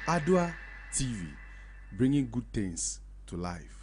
Adoa TV, bringing good things to life.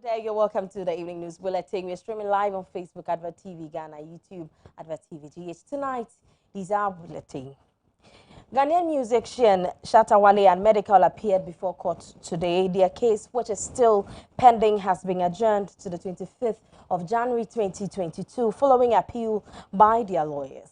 Today, you're welcome to the Evening News Bulletin. We're streaming live on Facebook, Adoatv Ghana, YouTube, Adoatv GH. Tonight, these are bulletin. Ghanaian musician Shatta Wale and Medical appeared before court today. Their case, which is still pending, has been adjourned to the 25th of January 2022 following appeal by their lawyers.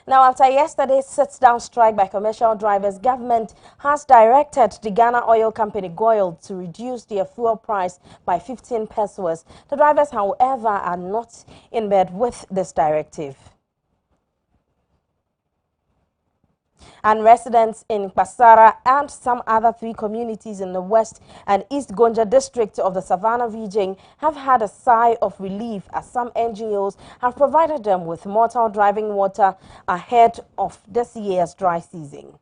Now, after yesterday's sit-down strike by commercial drivers, government has directed the Ghana Oil Company, GOIL, to reduce their fuel price by 15 pesos. The drivers, however, are not in bed with this directive. And residents in Pasara and some other 3 communities in the West and East Gonja district of the Savannah region have had a sigh of relief as some NGOs have provided them with mortal driving water ahead of this year's dry season.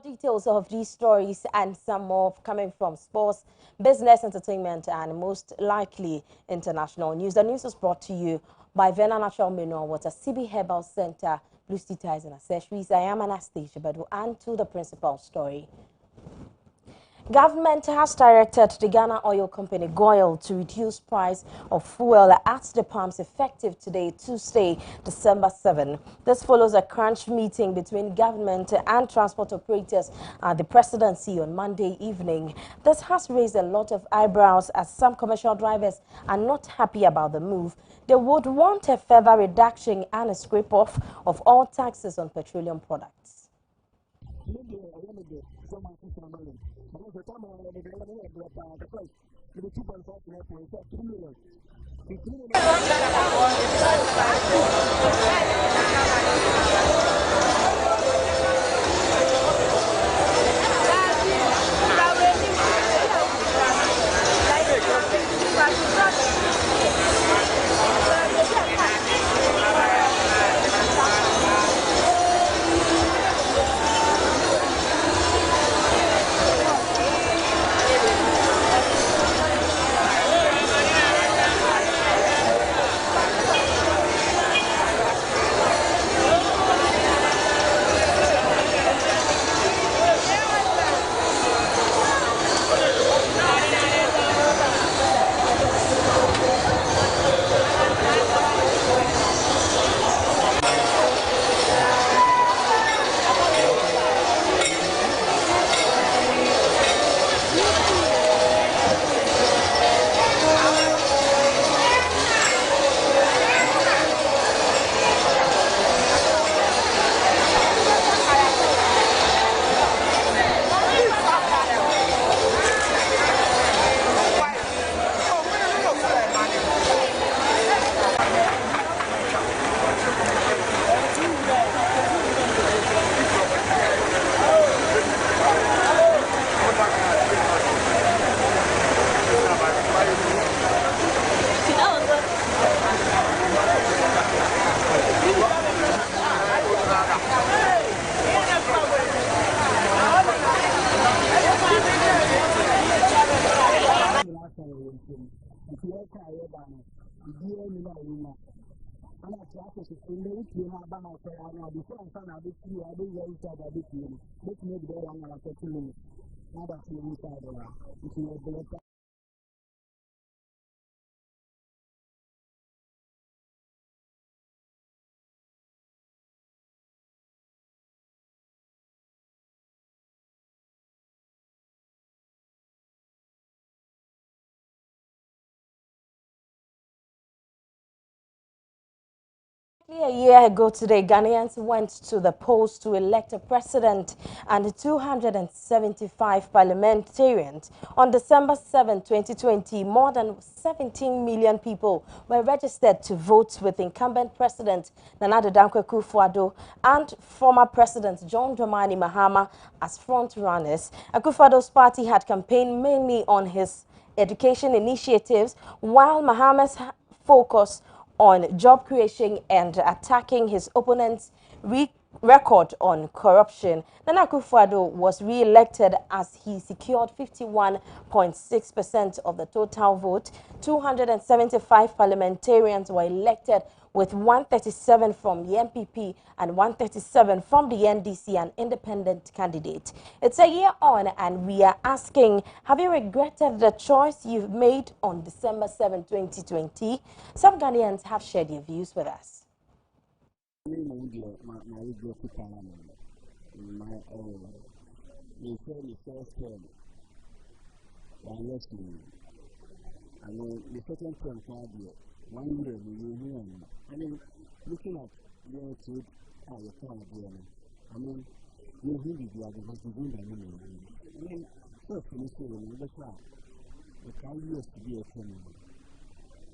Details of these stories and some more coming from sports, business, entertainment, and most likely international news. The news is brought to you by Vena Natural Mineral Water, CB Herbal Center, Blue Sea Ties and Accessories. I am Anastasia Bedu, and to the principal story. Government has directed the Ghana Oil Company, GOIL, to reduce price of fuel at the pumps effective today, Tuesday, December 7. This follows a crunch meeting between government and transport operators at the presidency on Monday evening. This has raised a lot of eyebrows as some commercial drivers are not happy about the move. They would want a further reduction and a scrape-off of all taxes on petroleum products. ana traffic in the week na ba na so ana before I'm sana be see I be very sad I be see make me be one na 30 minutes na ba see we sad na if you be A year ago today, Ghanaians went to the polls to elect a president and 275 parliamentarians. On December 7, 2020, more than 17 million people were registered to vote, with incumbent President Nana Addo Akufo-Addo and former President John Dramani Mahama as front-runners. Akufo-Addo's party had campaigned mainly on his education initiatives, while Mahama's focus on job creation and attacking his opponent's record on corruption. Nana Akufo-Addo was re-elected as he secured 51.6% of the total vote. 275 parliamentarians were elected, with 137 from the MPP and 137 from the NDC, an independent candidate. It's a year on, and we are asking, have you regretted the choice you've made on December 7, 2020? Some Ghanaians have shared their views with us. I mean, the second term, 1 year, I mean, looking at your two, your phone, I mean, you really do because you win the money. I mean, first, you say, that's why the 5 years to be a criminal.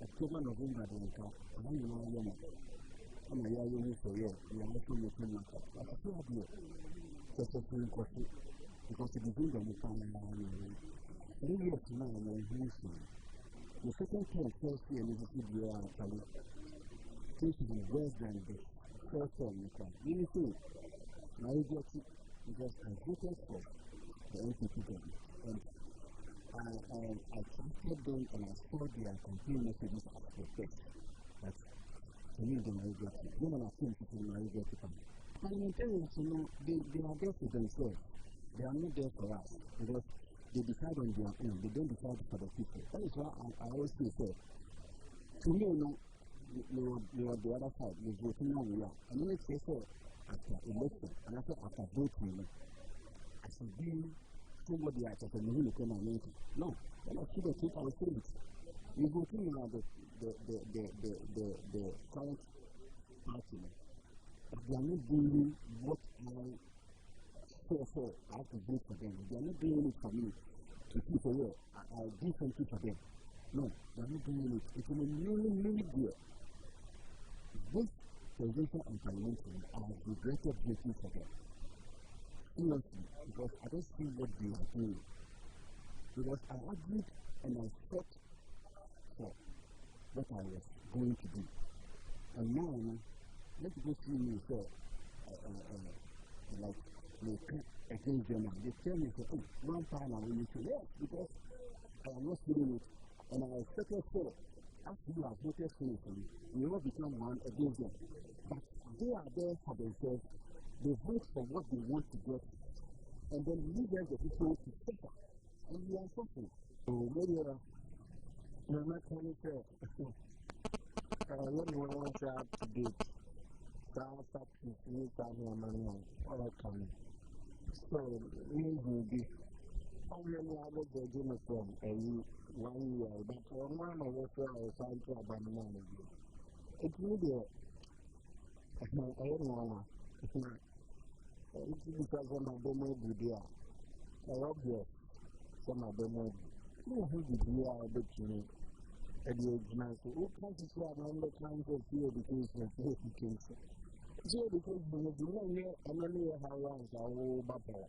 October, November, then come, and then you know, I'm a year for you, you are making the criminal. That's a fair deal. That's a free coffee because it is in the family. 3 years now, I'm the second term, first year, and it's a good year, actually. Things to be worse than the first term. You see, now you get it because I voted for the NPP government. And I trusted them and I saw their campaign messages as protest. But to me, they might get it. Women are saying people might get it. Parliamentarians, they are there for themselves. They are not there for us. Because they decide on their own. They don't decide for the people. That is why I always say, to me, you are the other side. You're voting on you. And then it's say, after election, and after voting, I should be somebody else as a new economy. No, when I see the truth, I will say it. You go to the current party, but they are not doing what I have to vote for them. They are not doing it for me to see for you. I'll do something for them. No, they are not doing it. It's a really deal. This presidential and parliamentary, I have regretted voting for them. Seriously, because I don't see what they are doing. Because I argued and I fought for what I was going to do. And now, let's go see me, like, they come against them. They tell me, oh, one time I will say yes, because I am not doing it. And I expected so, after you have voted for me, we will become one against them. But they are there for themselves. They vote for what they want to get. And then leave them the people to suffer. And we are suffering. So, maybe you're not trying to say, let me want to up to date. Start to see money all that kind. So, we will be. I really have a good dinner from 1 year, but for one of us, I was trying to abandon it. It's really I don't know. It's because of my demo video. I love you. Some of them are who did you are a bit to me. And you know, what kinds of stuff I'm not trying to see education, education. So, because when you do not I'm only how long I will battle.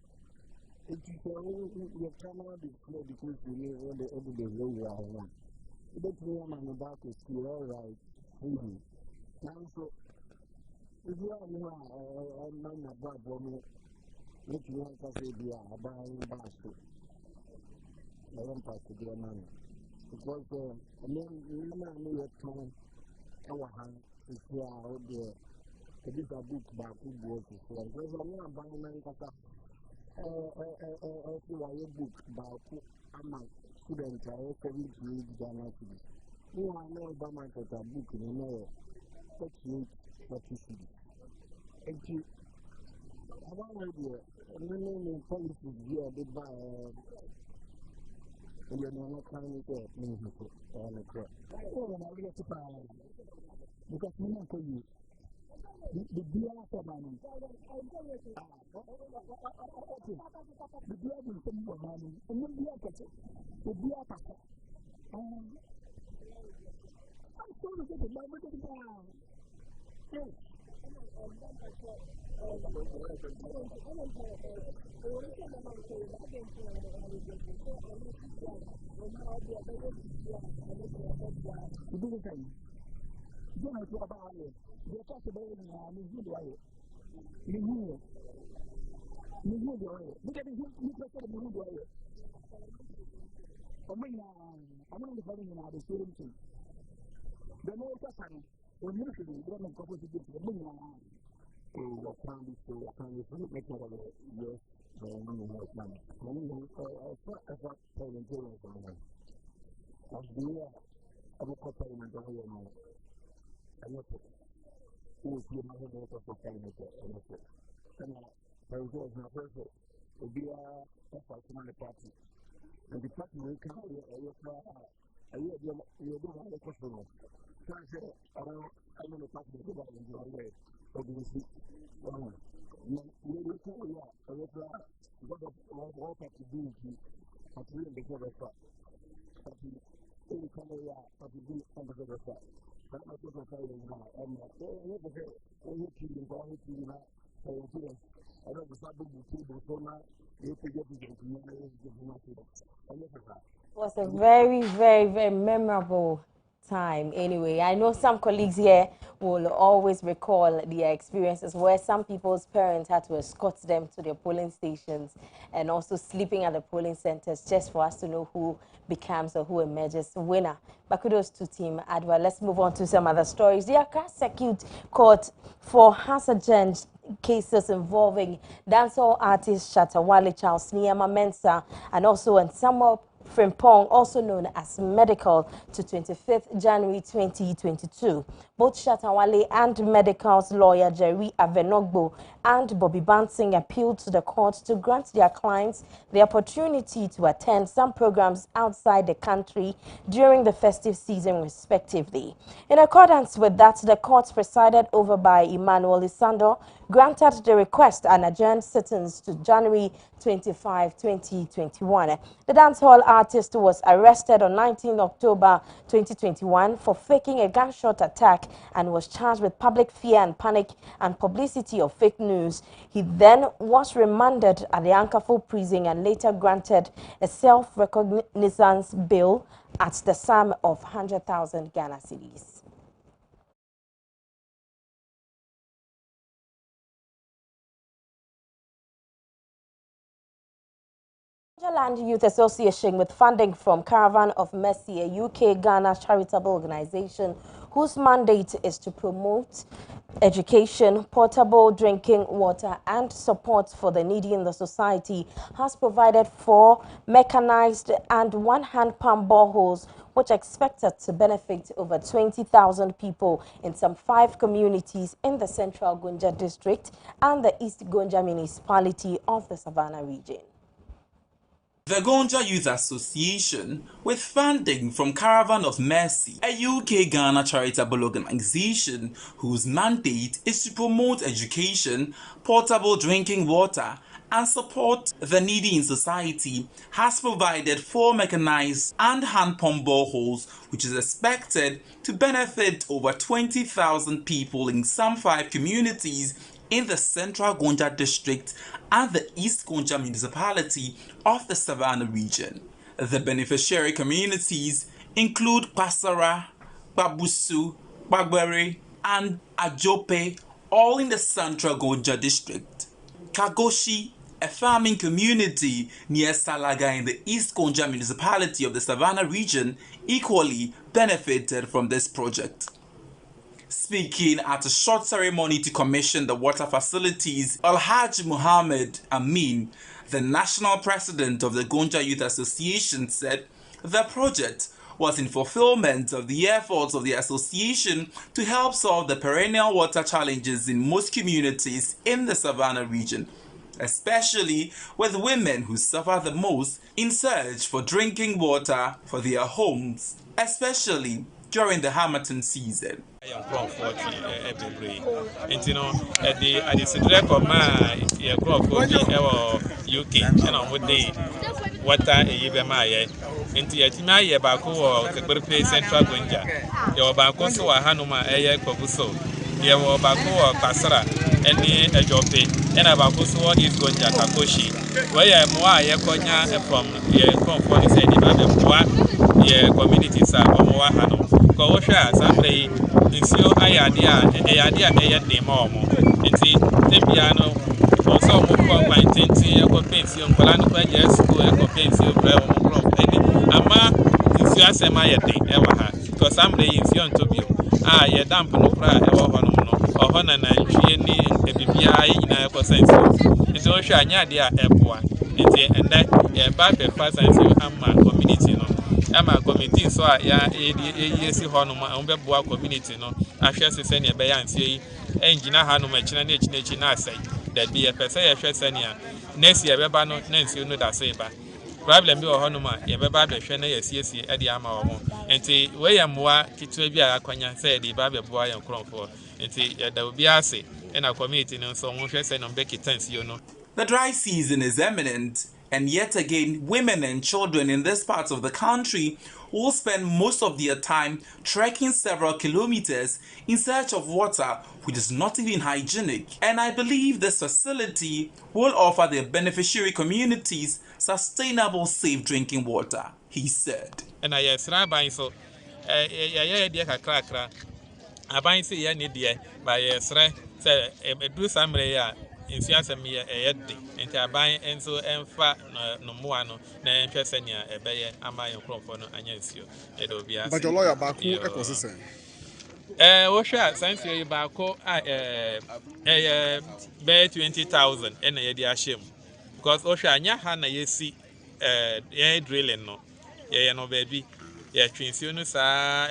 It's your camera display because you know when the other day you are one. But when I'm about to see all right, now so if you are now, I'm not about woman, if you want to say they are buying basket, I want to their money. Because I mean, you know, time, our hand, the book about who was before. There's a lot of environment that a book about I'm a student, I also read Ghana City. You know about a book in the mail, 38 what you see. And you, I have an idea, and the name of policies here, they buy, and you're not trying to get me. Oh, I get to buy because we not for you. The beer for money. The beer will come for money. And then the beer packet. I'm sorry to get the money to the ground. Yes. You do the same. You don't know about it. They talk about it in a good way. You know the way. Look at the good way. I'm going to tell you now the same thing. The more suffering, when you should be one of the to get the money around. What can we say? I can't make it of it. Yes, the money has money. Money is what payment is on them. As the year of a payment on your money. And who is the money of the payment? And there is no person. Will be a party. And the party will come a year don't have a customer. So I said, I'm going to pass the good in your way. But you see, you will tell you what of to do at the end of the fact. But you come here at the end of the fact. But I'm not going to tell you now. I'm not going to say, you I don't know the table so now. You have to get to the It was a very, very, very memorable time. Anyway, I know some colleagues here will always recall their experiences where some people's parents had to escort them to their polling stations and also sleeping at the polling centers just for us to know who becomes or who emerges winner. But kudos to Team Adoa. Let's move on to some other stories. The Accra Circuit Court for Hasajens cases involving dancehall artist Shatta Wale, Charles Niyama Mensah, and also Samuel Frimpong, also known as Medical, to 25th January 2022. Both Shatta Wale and Medical's lawyer Jerry Avenogbo and Bobby Bansing appealed to the court to grant their clients the opportunity to attend some programs outside the country during the festive season, respectively. In accordance with that, the court presided over by Emmanuel Isando granted the request and adjourned sittings to January 25, 2021. The dancehall artist was arrested on 19 October 2021 for faking a gunshot attack and was charged with public fear and panic and publicity of fake news. He then was remanded at the Ankafo prison and later granted a self-recognizance bill at the sum of 100,000 Ghana cedis. Land Youth Association, with funding from Caravan of Mercy, a UK-Ghana charitable organization whose mandate is to promote education, portable drinking water, and support for the needy in the society, has provided 4 mechanized and 1 hand pump boreholes, which are expected to benefit over 20,000 people in some 5 communities in the Central Gonja district and the East Gonja municipality of the Savannah region. The Gonja Youth Association, with funding from Caravan of Mercy, a UK-Ghana charitable organization whose mandate is to promote education, portable drinking water, and support the needy in society, has provided 4 mechanized and hand pump boreholes, which is expected to benefit over 20,000 people in some 5 communities in the Central Gonja district and the East Gonja municipality of the Savannah region. The beneficiary communities include Pasara, Babusu, Bagbere, and Ajope, all in the Central Gonja district. Kagoshi, a farming community near Salaga in the East Gonja municipality of the Savannah region, equally benefited from this project. Speaking at a short ceremony to commission the water facilities, Alhaji Muhammad Amin, the national president of the Gonja Youth Association, said the project was in fulfillment of the efforts of the association to help solve the perennial water challenges in most communities in the Savannah region, especially with women who suffer the most in search for drinking water for their homes, especially during the Harmattan season. Water Yibemaye into Yatima Baku, Kakburpe Central Gunja. Your Bakoso, Hanuma, Aya Kobuso, your Baku, Kasara, any Ejope, and Abakoso is Gunja, Kakoshi. Where Moa Yakonya from your comfort is any communities are Moa Hano. Kosha, Sunday, Insio Ayadia, Aya Demomo, into Tempiano. Also, move by Tinty, a pension, Polano, yes, school, a pension, Ama, if you ask my day, ever had, because some day is young to be. Ah, ye damp no cry, or Honor, and she need a BBI in a percent. It's all shy, dear, and that, yeah, bad fast and you am my community, no. Am a committee, so I, yes, Honoma, and Beboa community, no. I shall send a bayan, say, Engina Hanuma, Chinach, say. That be a person, Senia. Next year, Babano, Nancy, you know that saber. Problem be a honoma, a baby, Shana, yes, Eddie Ama, and see, William Moa, Kitubia, Aquanya, said the baby boy and crop for, and see, there will be a say, and our community, and so on, send on Becky Tense, you know. The dry season is imminent, and yet again, women and children in this part of the country will spend most of their time trekking several kilometers in search of water, which is not even hygienic. And I believe this facility will offer their beneficiary communities sustainable, safe drinking water, he said. And I yes, Rabbi, so, dear Kakra, I bind say, yeah, dear, by yes, say, do some ray. In Siasa me a day, and I buy and so and fat no more, no, then Chesenia, a bayer, and my own for no anyancio. It will be a But your lawyer back who was saying? Osha, since you back, bear 20,000 and a dear shame. Because Osha, Yahana, you see, drilling no, no baby, Trinsiunus,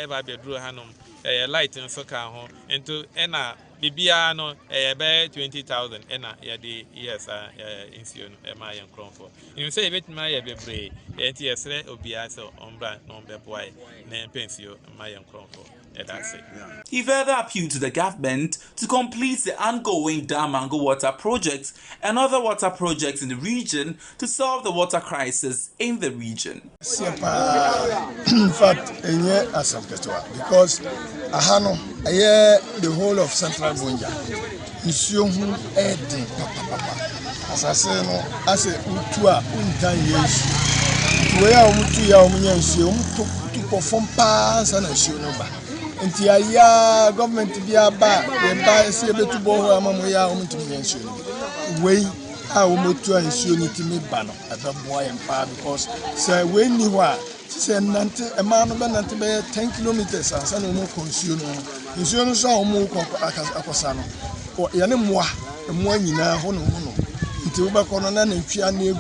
ever be drew Hanum, light and soccer home, and to Enna. Bibiano, bear 20,000, and yes, insured a Mayan Cronford. You say, "Bit my baby, and yes, Obiaso, Ombra, Nombe Boy, Nan Pensio, Mayan Cronford." That's it. He further appealed to the government to complete the ongoing Damango water projects and other water projects in the region to solve the water crisis in the region. In fact, because Ahano, the whole of Central Gonja, Nsuohu Eden, as I say, no, as a Utua, Untan Yes, where Umutu Yamuyan, to perform pass and a Shunoba. And the government to be a bar, and buy a saber to bow Amamoya to be mentioned. Way our Umutu and Sunity me banner at the boy and pa because, sir, when you are. Say a man of 10 kilometers and some more consume. Insurance saw more Acosano or Yanimoa, and one in a hono. Until Baconan and Fiani,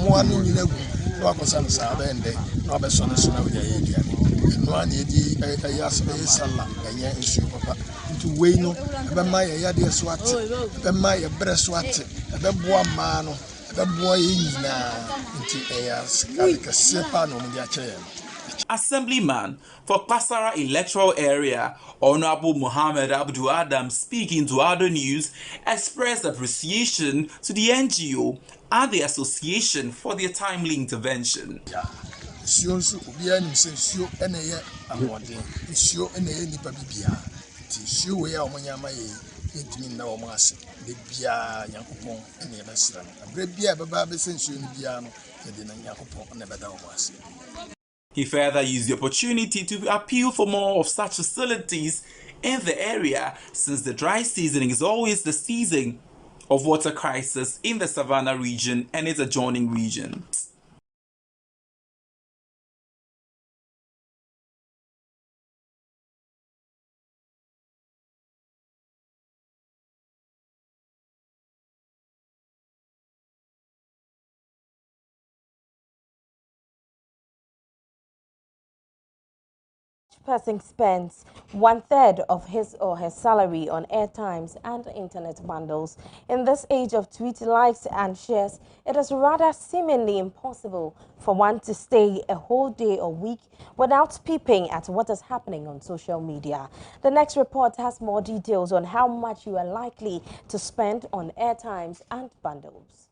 more in a Wacosan Sabe and they, Robertson is now with the age. No one a yas sala, and yet issue into Wayno, a Maya Yadia Swat, a Maya Breswat, a Beboa Mano. Assemblyman for Kasara electoral area, Honorable Muhammad Abdul Adam, speaking to Ado News, expressed appreciation to the NGO and the association for their timely intervention. He further used the opportunity to appeal for more of such facilities in the area, since the dry season is always the season of water crisis in the Savannah region and its adjoining regions. person spends 1/3 of his or her salary on airtimes and internet bundles. In this age of tweet likes and shares, it is rather seemingly impossible for one to stay a whole day or week without peeping at what is happening on social media. The next report has more details on how much you are likely to spend on airtimes and bundles.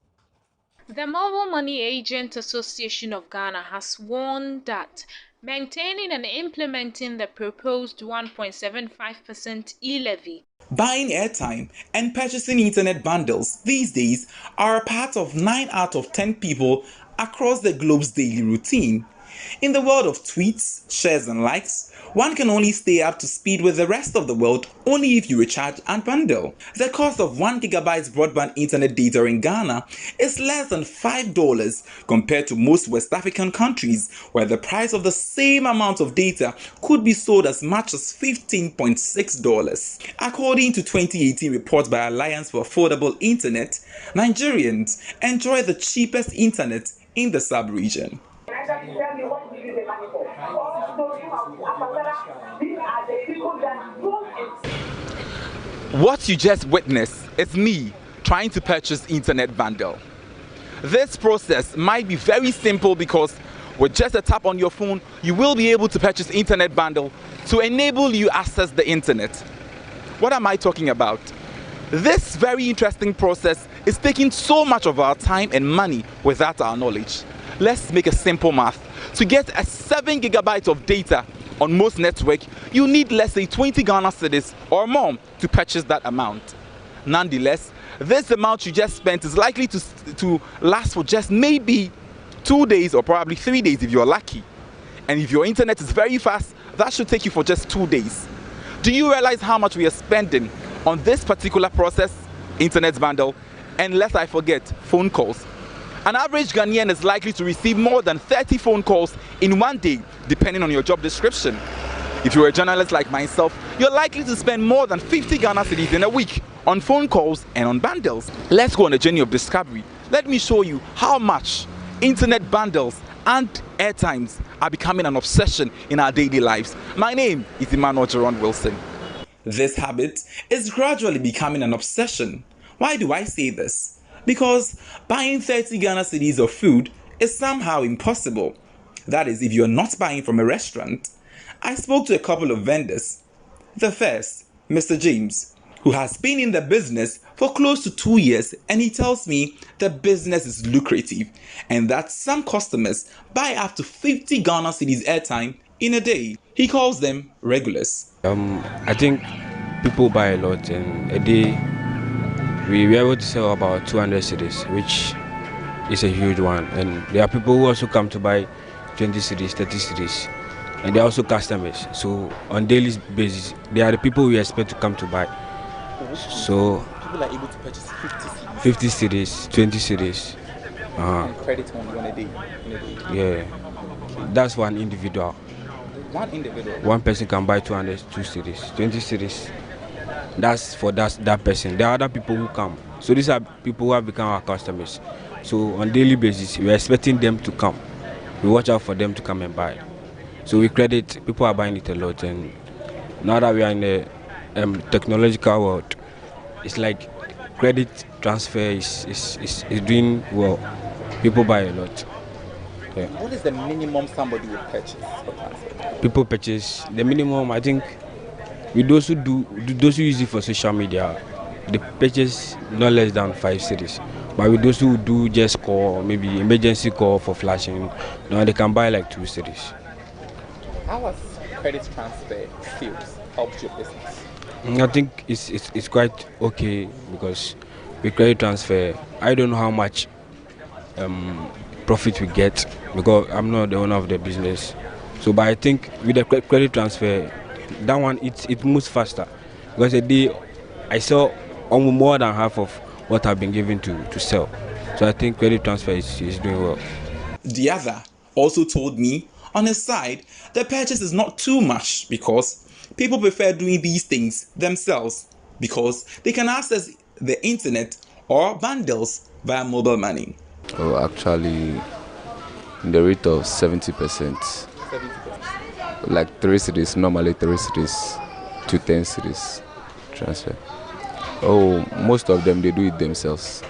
The Mobile Money Agent Association of Ghana has warned that maintaining and implementing the proposed 1.75% e-levy, buying airtime and purchasing internet bundles these days are a part of 9 out of 10 people across the globe's daily routine. In the world of tweets, shares and likes, one can only stay up to speed with the rest of the world only if you recharge and bundle. The cost of 1 GB broadband internet data in Ghana is less than $5 compared to most West African countries, where the price of the same amount of data could be sold as much as $15.6. According to 2018 report by Alliance for Affordable Internet, Nigerians enjoy the cheapest internet in the sub-region. What you just witnessed is me trying to purchase internet bundle. This process might be very simple because with just a tap on your phone, you will be able to purchase internet bundle to enable you access the internet. What am I talking about? This very interesting process is taking so much of our time and money without our knowledge. Let's make a simple math. To get a 7 GB of data on most networks, you need, let's say, 20 Ghana cedis or more to purchase that amount. Nonetheless, this amount you just spent is likely to last for just maybe 2 days or probably 3 days if you're lucky. And if your internet is very fast, that should take you for just 2 days. Do you realize how much we are spending on this particular process, internet bundle? And lest I forget, phone calls. An average Ghanaian is likely to receive more than 30 phone calls in 1 day, depending on your job description. If you're a journalist like myself, you're likely to spend more than 50 Ghana cedis in a week on phone calls and on bundles. Let's go on a journey of discovery. Let me show you how much internet bundles and airtimes are becoming an obsession in our daily lives. My name is Emmanuel Jerron Wilson. This habit is gradually becoming an obsession. Why do I say this? Because buying 30 Ghana cedis of food is somehow impossible. That is, if you're not buying from a restaurant. I spoke to a couple of vendors. The first, Mr. James, who has been in the business for close to 2 years, and he tells me the business is lucrative and that some customers buy up to 50 Ghana cedis airtime in a day. He calls them regulars. I think people buy a lot, and a day we were able to sell about 200 cedis, which is a huge one. And there are people who also come to buy 20 cedis, 30 cedis, and they are also customers. So on daily basis, they are the people we expect to come to buy. So People are able to purchase 50 cedis, 20 cedis. and credit only on a day. Yeah, that's one individual. One individual. One person can buy 2 cedis, 20 cedis. That's for that person. There are other people who come. So these are people who have become our customers. So on daily basis, we are expecting them to come. We watch out for them to come and buy. So we credit, people are buying it a lot. And now that we are in the technological world, it's like credit transfer is doing well. People buy a lot. Yeah. What is the minimum somebody will purchase for transfer? People purchase the minimum. I think with those who use it for social media, they purchase no less than 5 cedis. But with those who do just call, maybe emergency call for flashing, now they can buy like 2 cedis. How has credit transfer sales helped your business? I think it's quite okay, because with credit transfer, I don't know how much profit we get, because I'm not the owner of the business. So, but I think with the credit transfer, that one it moves faster, because a day I sell almost more than half of what I've been given to sell. So I think credit transfer is doing well. The other also told me on his side the purchase is not too much because people prefer doing these things themselves because they can access the internet or bundles via mobile money. Oh, actually, in the rate of 70%. 70%. like 3 cities, normally 3 cities to 10 cities transfer. Oh, most of them they do it themselves.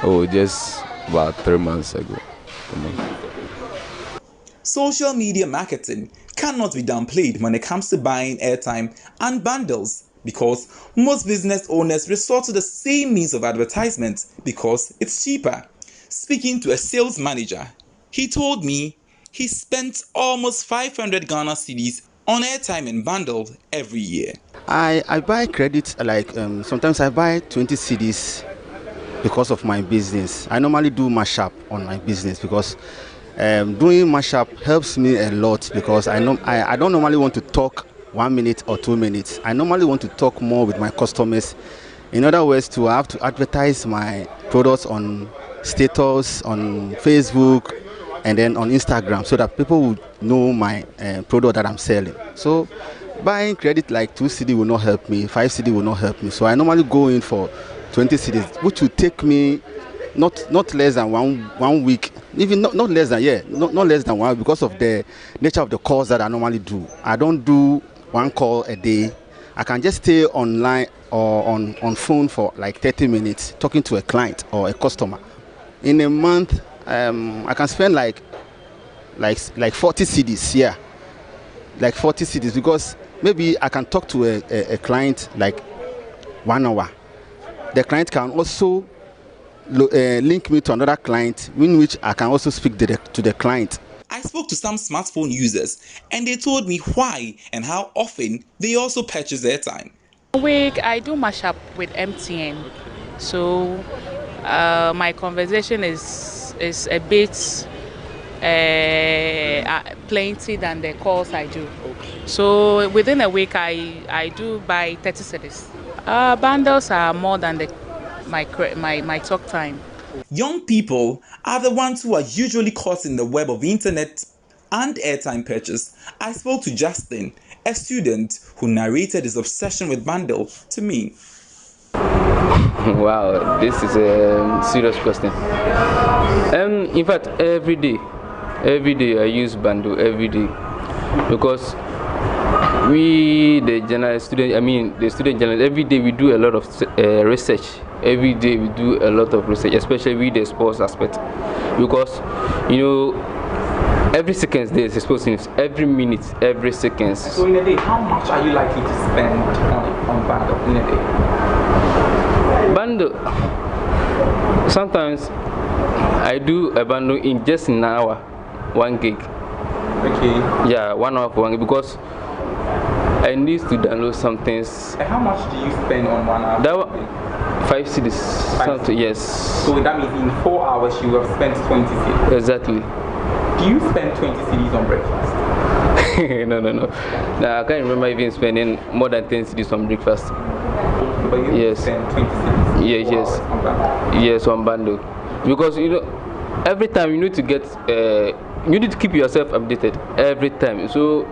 Oh, just about 3 months ago. Social media marketing cannot be downplayed when it comes to buying airtime and bundles because most business owners resort to the same means of advertisement because it's cheaper. Speaking to a sales manager, he told me he spent almost 500 Ghana cedis on airtime and bundles every year. I buy credit like sometimes I buy 20 cedis because of my business. I normally do mashup on my business because doing mashup helps me a lot because I don't normally want to talk 1 minute or 2 minutes. I normally want to talk more with my customers. In other words, I have to advertise my products on status, on Facebook, and then on Instagram so that people will know my product that I'm selling. So buying credit like 2 CD will not help me, 5 CD will not help me. So I normally go in for 20 CDs, which will take me not less than one week, even not less than not less than 1 week because of the nature of the calls that I normally do. I don't do 1 call a day. I can just stay online or on phone for like 30 minutes talking to a client or a customer. In a month, I can spend like 40 CDs, yeah, like 40 CDs because maybe I can talk to a client like 1 hour. The client can also link me to another client in which I can also speak to the client. I spoke to some smartphone users and they told me why and how often they also purchase airtime. A week I do mashup with MTN, so my conversation is a bit plenty than the calls I do. So within a week I do buy 30 cedis. Bundles are more than my talk time. Young people are the ones who are usually caught in the web of internet and airtime purchase. I spoke to Justin, a student who narrated his obsession with bundle to me. Wow, this is a serious question. In fact, every day I use bundle every day because the student journalists, every day we do a lot of research. Every day we do a lot of research, especially with the sports aspect, because every second there is sports news, every minute, every second. So in a day, how much are you likely to spend on bundle in a day? Bundle. Sometimes I do a bundle in just an hour, 1 gig. Okay. Yeah, 1 hour for 1 gig because I need to download some things. And how much do you spend on 1 hour? 5 CDs. Yes. So that means in 4 hours you have spent 20 CDs. Exactly. Do you spend 20 CDs on breakfast? No. I can't remember even spending more than 10 CDs on breakfast. But you spend 20 CDs? Yes, on bundle. Because every time you need to get, you need to keep yourself updated every time. So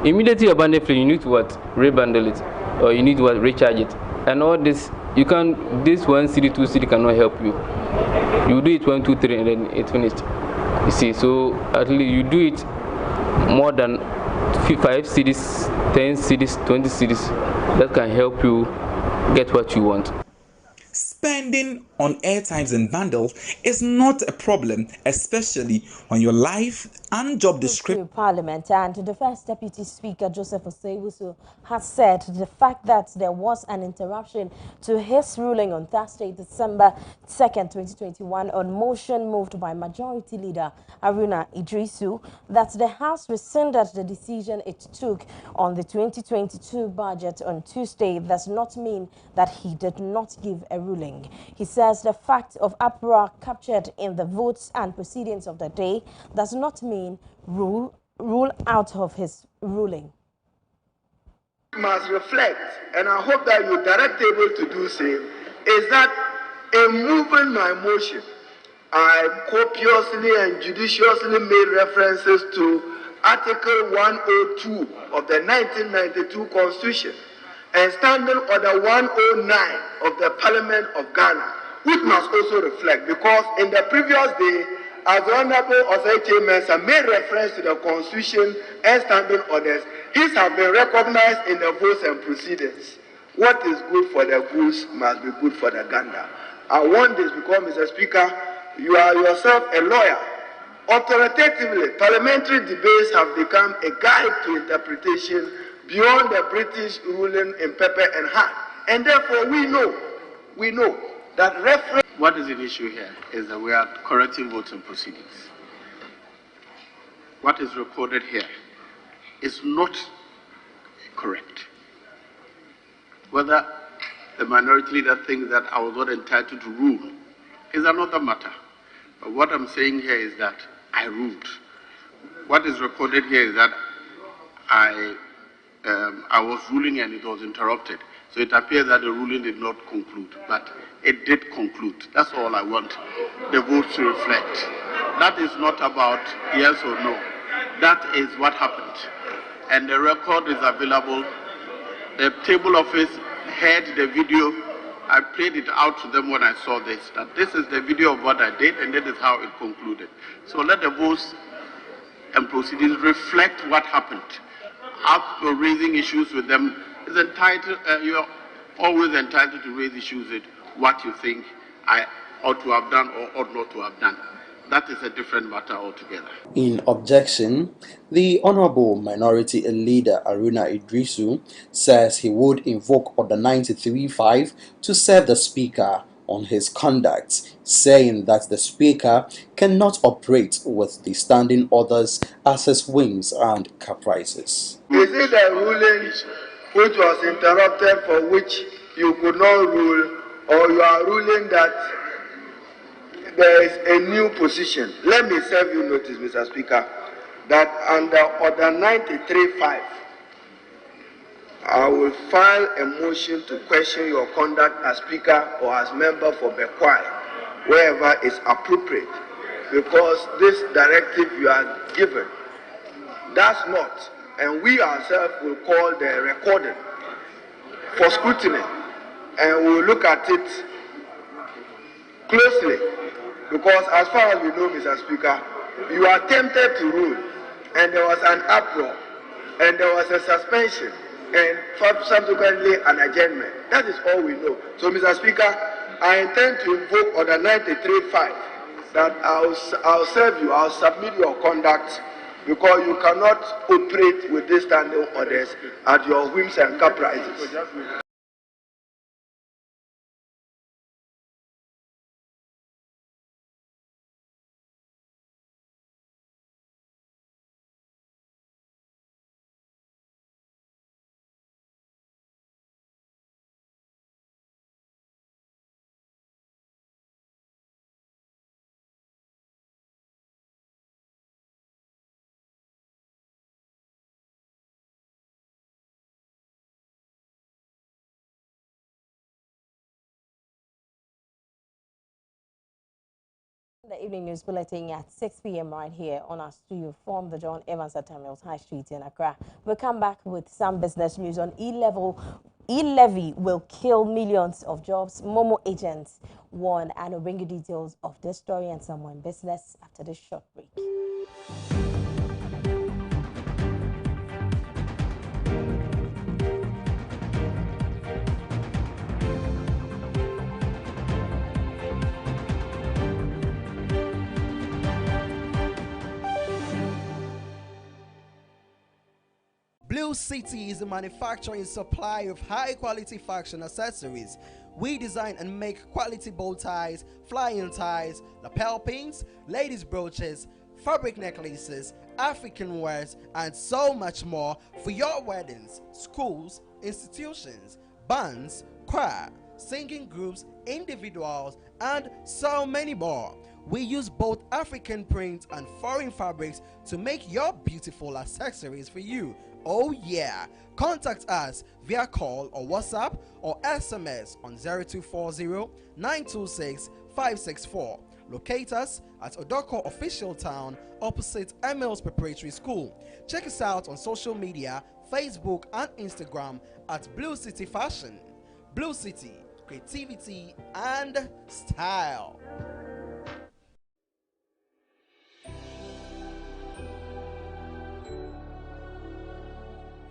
immediately your bundle free, you need to rebundle it, or you need to recharge it, and all this. You can this 1 CD, 2 CD cannot help you. You do it 1, 2, 3, and then it's finished. You see, so at least you do it more than 5 CDs, 10 CDs, 20 CDs. That can help you get what you want. Spending on airtimes and bundles is not a problem, especially when your life and job description. Parliament and the first Deputy Speaker Joseph Osei has said the fact that there was an interruption to his ruling on Thursday, December 2nd, 2021, on motion moved by Majority Leader Aruna Idrisu that the House rescinded the decision it took on the 2022 budget on Tuesday does not mean that he did not give a ruling. He says the fact of uproar captured in the votes and proceedings of the day does not mean rule out of his ruling. Must reflect, and I hope that you're direct able to do so, is that in moving my motion, I copiously and judiciously made references to Article 102 of the 1992 Constitution and Standing Order 109 of the Parliament of Ghana, which must also reflect, because in the previous day, as the Honorable Osei Mensah made reference to the Constitution and standing orders, his have been recognized in the votes and proceedings. What is good for the goose must be good for the gander. I want this because, Mr. Speaker, you are yourself a lawyer. Authoritatively, parliamentary debates have become a guide to interpretation beyond the British ruling in pepper and hat. And therefore, we know that reference. What is an issue here is that we are correcting votes and proceedings. What is recorded here is not correct. Whether the minority leader thinks that I was not entitled to rule is another matter. But what I'm saying here is that I ruled. What is recorded here is that I was ruling and it was interrupted. So it appears that the ruling did not conclude, but it did conclude. That's all I want the vote to reflect. That is not about yes or no. That is what happened. And the record is available. The table office heard the video. I played it out to them when I saw this, that this is the video of what I did and that is how it concluded. So let the votes and proceedings reflect what happened. After raising issues with them, is entitled, you're always entitled to raise issues with what you think I ought to have done or ought not to have done. That is a different matter altogether. In objection, the Honorable Minority Leader Aruna Idrisu says he would invoke Order 93.5 to serve the Speaker on his conduct, saying that the Speaker cannot operate with the standing orders as his whims and caprices. Is it a ruling which was interrupted for which you could not rule, or you are ruling that there is a new position? Let me serve you notice, Mr. Speaker, that under Order 93.5, I will file a motion to question your conduct as Speaker or as member for Bekwai, wherever is appropriate, because this directive you are given does not, and we ourselves will call the recording for scrutiny, and we will look at it closely, because as far as we know, Mr. Speaker, you attempted to rule, and there was an uproar, and there was a suspension, and subsequently an adjournment. That is all we know. So, Mr. Speaker, I intend to invoke Order 93.5 that I'll serve you, I'll submit your conduct, because you cannot operate with these standing orders at your whims and caprices. The evening news bulletin at 6 p.m. right here on our studio from the John Evans Terminals High Street in Accra. We'll come back with some business news on e-levy will kill millions of jobs. Momo agents warn, and we'll bring you details of this story and some more in business after this short break. Blue City is a manufacturing supply of high-quality fashion accessories. We design and make quality bow ties, flying ties, lapel pins, ladies' brooches, fabric necklaces, African wares, and so much more for your weddings, schools, institutions, bands, choir, singing groups, individuals, and so many more. We use both African prints and foreign fabrics to make your beautiful accessories for you. Oh yeah! Contact us via call or WhatsApp or SMS on 0240-926-564. Locate us at Odoko Official Town opposite Emils Preparatory School. Check us out on social media, Facebook and Instagram at Blue City Fashion. Blue City, creativity and style.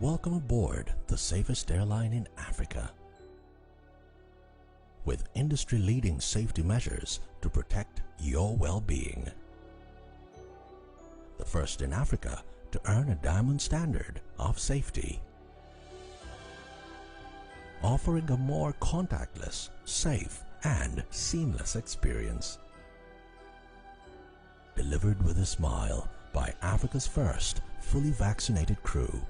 Welcome aboard the safest airline in Africa. With industry-leading safety measures to protect your well-being. The first in Africa to earn a diamond standard of safety. Offering a more contactless, safe, and seamless experience. Delivered with a smile by Africa's first fully vaccinated crew.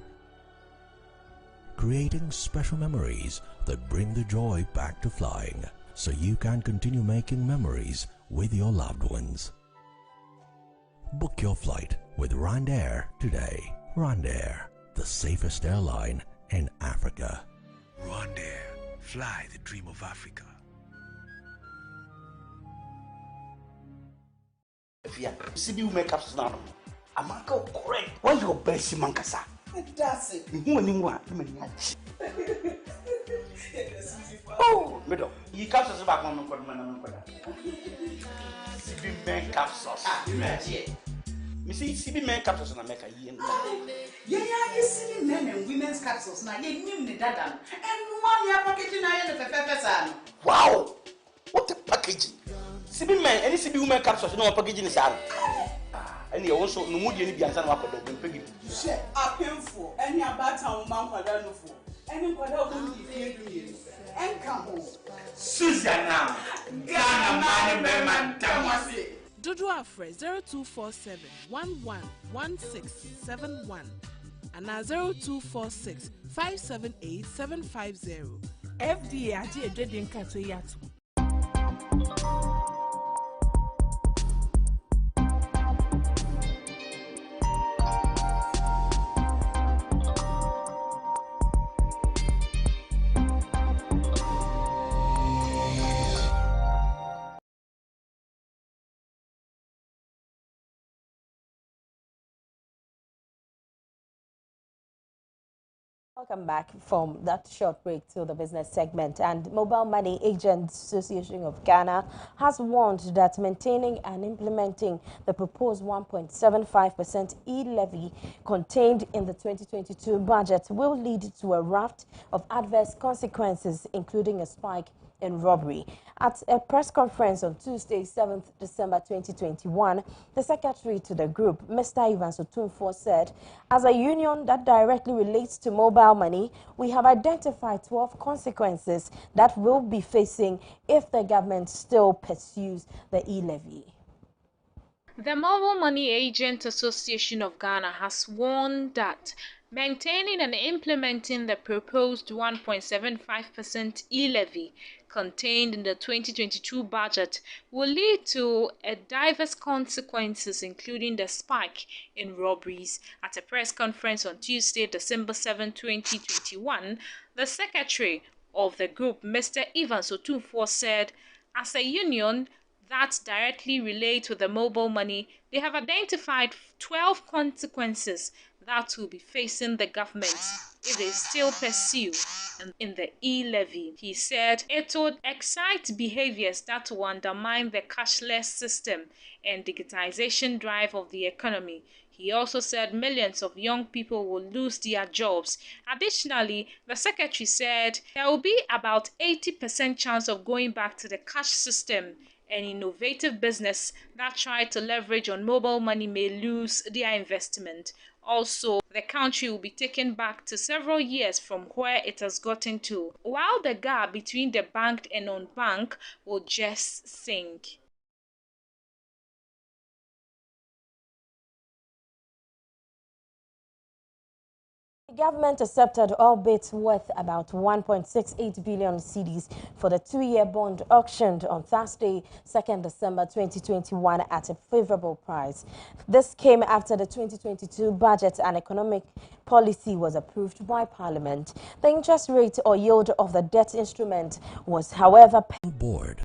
Creating special memories that bring the joy back to flying, so you can continue making memories with your loved ones. Book your flight with RwandAir today. RwandAir, the safest airline in Africa. RwandAir, fly the dream of Africa. CB will make up now. I'm not correct. Why your best mankasa? That's it. Oh, middle. You captures back on CB men capsules. You see, CB men capsules and America. Yeah, you see men and women's capsules now. You knew the data. And one year packaging I am the wow! What a packaging! CB men, any CB women capsules, no packaging is out. And you also no mood any biansan wako do pegi. Share a painful any about town man kwadano for. Any kwada won di fie do and come home. Susanna, Ghana man man tamase. Dodo Afre 0247 111671 and 0246 578 750. FDA aje edwedin kato yato. Welcome back from that short break to the business segment. And Mobile Money Agents Association of Ghana has warned that maintaining and implementing the proposed 1.75% e-levy contained in the 2022 budget will lead to a raft of adverse consequences, including a spike in robbery. At a press conference on Tuesday, 7th December 2021, the secretary to the group, Mr. Ivan Sotumfo, said, as a union that directly relates to mobile money, we have identified 12 consequences that we'll be facing if the government still pursues the e-levy. The Mobile Money Agent Association of Ghana has warned that maintaining and implementing the proposed 1.75% e-levy contained in the 2022 budget will lead to diverse consequences, including the spike in robberies. At a press conference on Tuesday, December 7, 2021, the secretary of the group, Mr. Ivan Sotumfo, said, as a union that directly relate to the mobile money, they have identified 12 consequences that will be facing the government if they still pursue in the e-levy. He said it would excite behaviors that will undermine the cashless system and digitization drive of the economy. He also said millions of young people will lose their jobs. Additionally, the secretary said there will be about 80% chance of going back to the cash system. An innovative business that tried to leverage on mobile money may lose their investment. Also, the country will be taken back to several years from where it has gotten to, while the gap between the banked and unbanked will just sink. The government accepted all bids worth about 1.68 billion cedis for the two-year bond auctioned on Thursday, 2nd December 2021 at a favorable price. This came after the 2022 budget and economic policy was approved by Parliament. The interest rate or yield of the debt instrument was, however, board